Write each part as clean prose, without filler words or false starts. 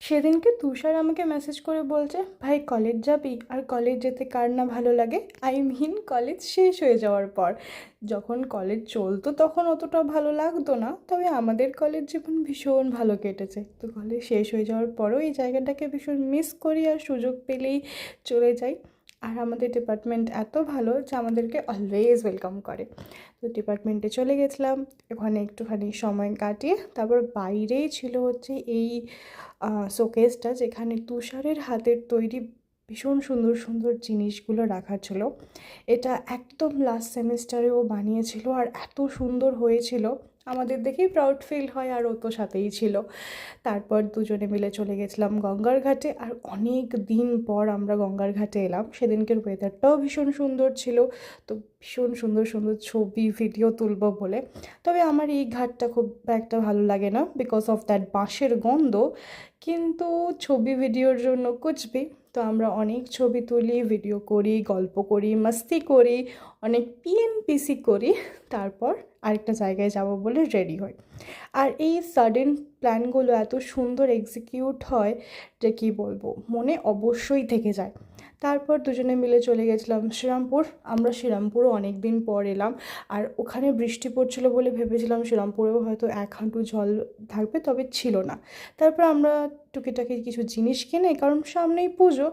সেদিনকে তুষার আমাকে মেসেজ করে বলছে, ভাই কলেজ যাবি? আর কলেজ যেতে কার না ভালো লাগে, কলেজ শেষ হয়ে যাওয়ার পর। যখন কলেজ চলতো তখন অতটা ভালো লাগতো না, তবে আমাদের কলেজ জীবন ভীষণ ভালো কেটেছে। তো কলেজ শেষ হয়ে যাওয়ার পরও এই জায়গাটাকে ভীষণ মিস করি, আর সুযোগ পেলেই চলে যাই। আর আমাদের ডিপার্টমেন্ট এত ভালো যে আমাদেরকে অলওয়েজ ওয়েলকাম করে। তো ডিপার্টমেন্টে চলে গেছিলাম, ওখানে একটুখানি সময় কাটিয়ে তারপর বাইরেই ছিল হচ্ছে এই শোকেসটা, যেখানে তুষারের হাতের তৈরি ভীষণ সুন্দর সুন্দর জিনিসগুলো রাখা ছিল। এটা একদম লাস্ট সেমিস্টারেও বানিয়েছিল, আর এত সুন্দর হয়েছিল, আমাদের দেখেই প্রাউড ফিল হয়, আর ও তো সাথেই ছিল। তারপর দুজনে মিলে চলে গেছিলাম গঙ্গার ঘাটে, আর অনেক দিন পর আমরা গঙ্গার ঘাটে এলাম। সেদিনকের ওয়েদারটাও ভীষণ সুন্দর ছিল, তো ভীষণ সুন্দর সুন্দর ছবি ভিডিও তুলবো বলে। তবে আমার এই ঘাটটা খুব একটা ভালো লাগে না, বিকজ অফ দ্যাট বাঁশের গন্ধ। কিন্তু ছবি ভিডিওর জন্য কুচবি, তো আমরা অনেক ছবি তুলি, ভিডিও করি, গল্প করি, মাস্তি করি, অনেক পিএনপিসি করি। তারপর আরেকটা জায়গায় যাব বলে রেডি হই। আর এই সাডেন প্ল্যানগুলো এত সুন্দর এক্সিকিউট হয় যে কী বলবো, মনে অবশ্যই থেকে যায়। তারপর দুজনে মিলে চলে গেছিলাম শ্রীরামপুর। আমরা শ্রীরামপুরও অনেক দিন পর এলাম, আর ওখানে বৃষ্টি পড়ছিল বলে ভেবেছিলাম শ্রীরামপুরেও হয়তো এক হাঁটু জল থাকবে, তবে ছিল না। তারপর আমরা টুকিটাকি কিছু জিনিস কিনে, কারণ সামনেই পুজো,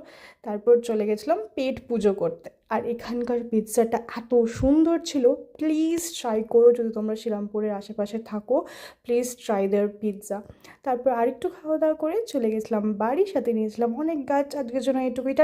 তারপর চলে গেছিলাম পেট পুজো করতে। আর এখানকার পিৎজাটা এত সুন্দর ছিল, প্লিজ ট্রাই করো যদি তোমরা শ্রীরামপুরের আশেপাশে থাকো, প্লিজ ট্রাই দেয়ার পিৎজা। তারপর আরেকটু খাওয়া দাওয়া করে চলে গেছিলাম বাড়ি, সাথে নিয়েছিলাম অনেক গাছ। আজকের জন্য এটুকুই।